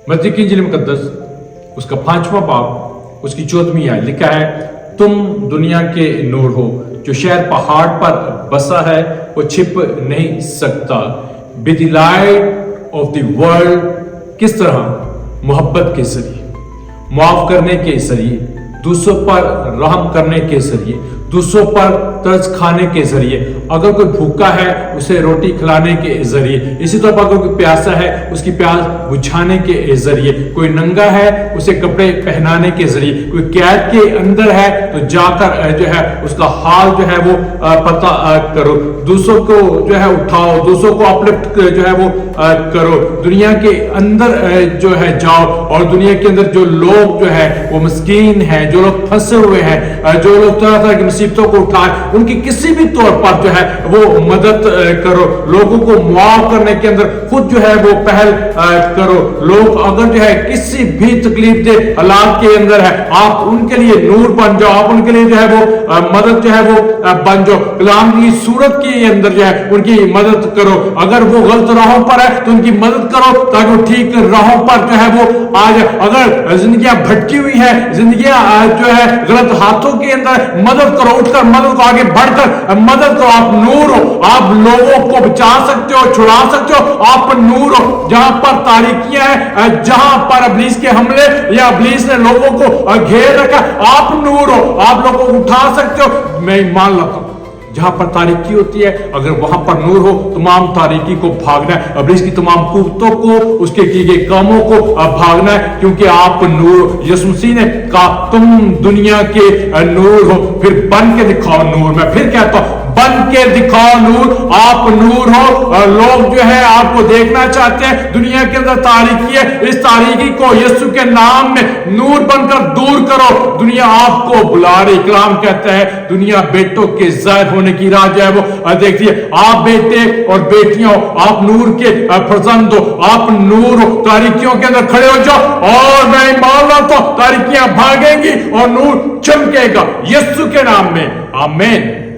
मत्ती की इंजील मुकद्दस उसका 5वां बाब उसकी 14वीं आयत लिखा है, तुम दुनिया के नूर हो। जो शहर पहाड़ पर बसा है वो छिप नहीं सकता। Be the light of the world. किस तरह? मोहब्बत के जरिए, माफ करने के जरिए, दूसरों पर रहम करने के जरिए, दूसरों पर तरस खाने के जरिए। अगर कोई भूखा है उसे रोटी खिलाने के जरिए। इसी तरह अगर कोई प्यासा है उसकी प्यास बुझाने के जरिए। कोई नंगा है उसे कपड़े पहनाने के जरिए। कोई कैद के अंदर है तो जाकर जो है उसका हाल जो है वो पता करो। दूसरों को जो है उठाओ, दूसरों को अपलिफ्ट जो है वो करो। दुनिया के अंदर जो है जाओ और दुनिया के अंदर जो लोग जो है वो मस्कीन है, जो लोग फंसे हुए हैं, जो लोग तरह तरह की मुसीबतों को उठाए, उनकी किसी भी तौर पर जो है वो मदद करो। लोगों को मुआफ करने के अंदर खुद जो है वो पहल करो। लोग अगर जो है किसी भी तकलीफ दे हालात के अंदर है, आप उनके लिए नूर बन जाओ, आप उनके लिए जो है वो मदद जो है वो बन जाओ। कलाम की सूरत के अंदर जो है उनकी मदद करो। अगर वो गलत राहों पर है तो उनकी मदद करो ताकि वो ठीक राहों पर जो है वो आ जाए। अगर जिंदगियां भटकी हुई है, जिंदगियां जो है गलत हाथों के अंदर, मदद करो, उठकर मदद को आगे बढ़कर मदद करो। आप नूर हो, आप लोगों को बचा सकते हो, छुड़ा सकते हो। आप नूर हो। जहां पर तारीकियां है, जहां पर इब्लीस के हमले या इब्लीस ने लोगों को घेर रखा, आप नूर हो, आप लोगों को उठा सकते हो। मैं ईमान लाता हूं जहां पर तारीकी होती है, अगर वहां पर नूर हो, तमाम तारीकी को भागना है, इब्लीस की तमाम कुव्वतों को, उसके किए गए कामों को भागना है, क्योंकि आप नूर। यीशु मसीह ने कहा तुम दुनिया के नूर हो। फिर बन के दिखाओ नूर। मैं फिर कहता हूं बन के दिखाओ नूर। आप नूर हो। लोग जो है आपको देखना चाहते हैं, दुनिया के अंदर तारीकी है, इस तारीकी को यीशु के नाम में नूर बनकर दूर करो। दुनिया आपको बुला रही। कलाम कहता है दुनिया बेटों के जाहिर होने की राह जो है वो देखती है। आप बेटे और बेटियां हो, आप नूर के फर्जंद हो, आप नूर हो। तारीकियों के अंदर खड़े हो जाओ और मैं मान लाता हूं तारीकियां भागेंगी और नूर चमकेगा यीशु के नाम में। आमीन।